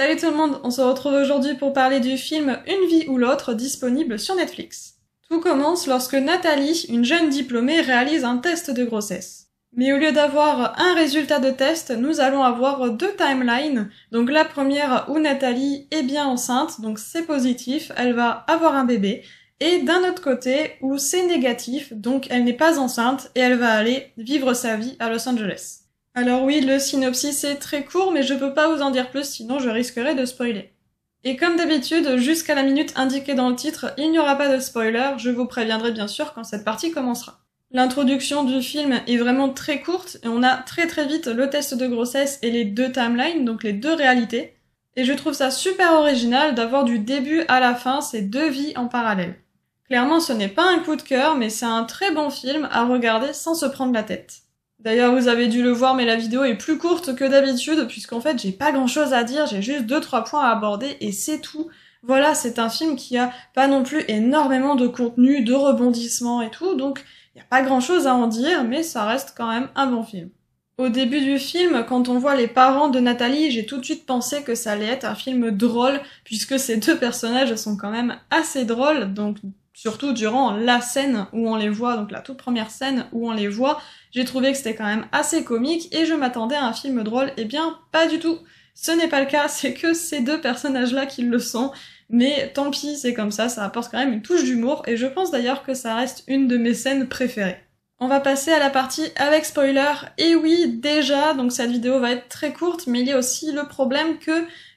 Salut tout le monde, on se retrouve aujourd'hui pour parler du film Une vie ou l'autre disponible sur Netflix. Tout commence lorsque Nathalie, une jeune diplômée, réalise un test de grossesse. Mais au lieu d'avoir un résultat de test, nous allons avoir deux timelines. Donc la première où Nathalie est bien enceinte, donc c'est positif, elle va avoir un bébé. Et d'un autre côté où c'est négatif, donc elle n'est pas enceinte et elle va aller vivre sa vie à Los Angeles. Alors oui, le synopsis est très court, mais je peux pas vous en dire plus, sinon je risquerais de spoiler. Et comme d'habitude, jusqu'à la minute indiquée dans le titre, il n'y aura pas de spoiler, je vous préviendrai bien sûr quand cette partie commencera. L'introduction du film est vraiment très courte, et on a très vite le test de grossesse et les deux timelines, donc les deux réalités. Et je trouve ça super original d'avoir du début à la fin ces deux vies en parallèle. Clairement, ce n'est pas un coup de cœur, mais c'est un très bon film à regarder sans se prendre la tête. D'ailleurs, vous avez dû le voir, mais la vidéo est plus courte que d'habitude, puisqu'en fait, j'ai pas grand chose à dire, j'ai juste 2-3 points à aborder, et c'est tout. Voilà, c'est un film qui a pas non plus énormément de contenu, de rebondissements et tout, donc y a pas grand chose à en dire, mais ça reste quand même un bon film. Au début du film, quand on voit les parents de Nathalie, j'ai tout de suite pensé que ça allait être un film drôle, puisque ces deux personnages sont quand même assez drôles, donc surtout durant la scène où on les voit, donc la toute première scène où on les voit, j'ai trouvé que c'était quand même assez comique et je m'attendais à un film drôle, eh bien pas du tout. Ce n'est pas le cas, c'est que ces deux personnages-là qui le sont, mais tant pis, c'est comme ça apporte quand même une touche d'humour et je pense d'ailleurs que ça reste une de mes scènes préférées. On va passer à la partie avec spoiler, et oui, déjà, donc cette vidéo va être très courte, mais il y a aussi le problème que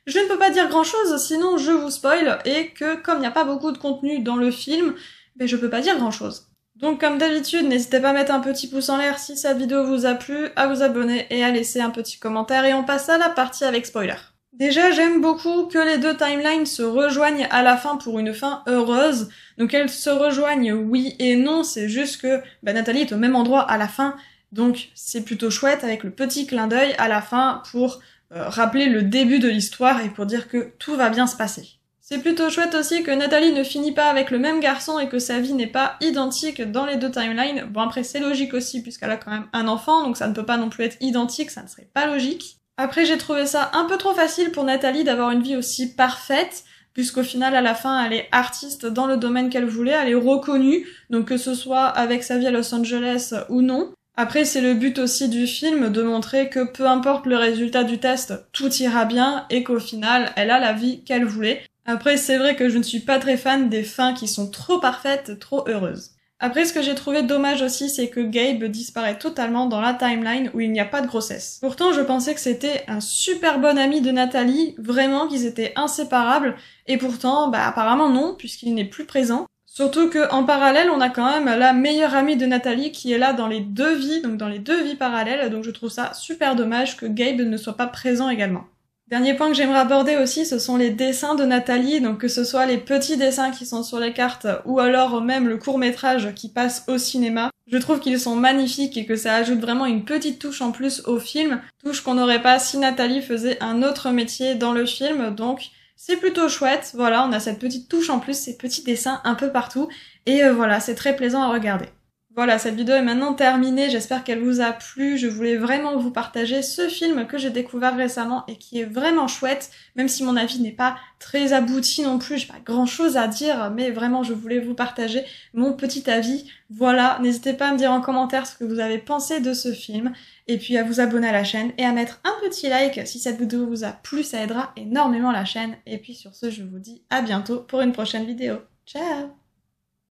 je ne peux pas dire grand chose, sinon je vous spoil, et que comme il n'y a pas beaucoup de contenu dans le film, ben je peux pas dire grand chose. Donc comme d'habitude, n'hésitez pas à mettre un petit pouce en l'air si cette vidéo vous a plu, à vous abonner et à laisser un petit commentaire, et on passe à la partie avec spoiler. Déjà, j'aime beaucoup que les deux timelines se rejoignent à la fin pour une fin heureuse. Donc elles se rejoignent oui et non, c'est juste que Nathalie est au même endroit à la fin, donc c'est plutôt chouette avec le petit clin d'œil à la fin pour rappeler le début de l'histoire et pour dire que tout va bien se passer. C'est plutôt chouette aussi que Nathalie ne finit pas avec le même garçon et que sa vie n'est pas identique dans les deux timelines. Bon après c'est logique aussi puisqu'elle a quand même un enfant, donc ça ne peut pas non plus être identique, ça ne serait pas logique. Après j'ai trouvé ça un peu trop facile pour Nathalie d'avoir une vie aussi parfaite, puisqu'au final à la fin elle est artiste dans le domaine qu'elle voulait, elle est reconnue, donc que ce soit avec sa vie à Los Angeles ou non. Après c'est le but aussi du film de montrer que peu importe le résultat du test, tout ira bien et qu'au final elle a la vie qu'elle voulait. Après c'est vrai que je ne suis pas très fan des fins qui sont trop parfaites, trop heureuses. Après, ce que j'ai trouvé dommage aussi, c'est que Gabe disparaît totalement dans la timeline où il n'y a pas de grossesse. Pourtant, je pensais que c'était un super bon ami de Nathalie, vraiment qu'ils étaient inséparables, et pourtant, apparemment non, puisqu'il n'est plus présent. Surtout que en parallèle, on a quand même la meilleure amie de Nathalie qui est là dans les deux vies, donc dans les deux vies parallèles, donc je trouve ça super dommage que Gabe ne soit pas présent également. Dernier point que j'aimerais aborder aussi, ce sont les dessins de Nathalie, donc que ce soit les petits dessins qui sont sur les cartes, ou alors même le court-métrage qui passe au cinéma. Je trouve qu'ils sont magnifiques et que ça ajoute vraiment une petite touche en plus au film, touche qu'on n'aurait pas si Nathalie faisait un autre métier dans le film, donc c'est plutôt chouette, voilà, on a cette petite touche en plus, ces petits dessins un peu partout, et voilà, c'est très plaisant à regarder. Voilà, cette vidéo est maintenant terminée, j'espère qu'elle vous a plu, je voulais vraiment vous partager ce film que j'ai découvert récemment et qui est vraiment chouette, même si mon avis n'est pas très abouti non plus, j'ai pas grand chose à dire, mais vraiment je voulais vous partager mon petit avis. Voilà, n'hésitez pas à me dire en commentaire ce que vous avez pensé de ce film, et puis à vous abonner à la chaîne et à mettre un petit like si cette vidéo vous a plu, ça aidera énormément la chaîne, et puis sur ce je vous dis à bientôt pour une prochaine vidéo. Ciao!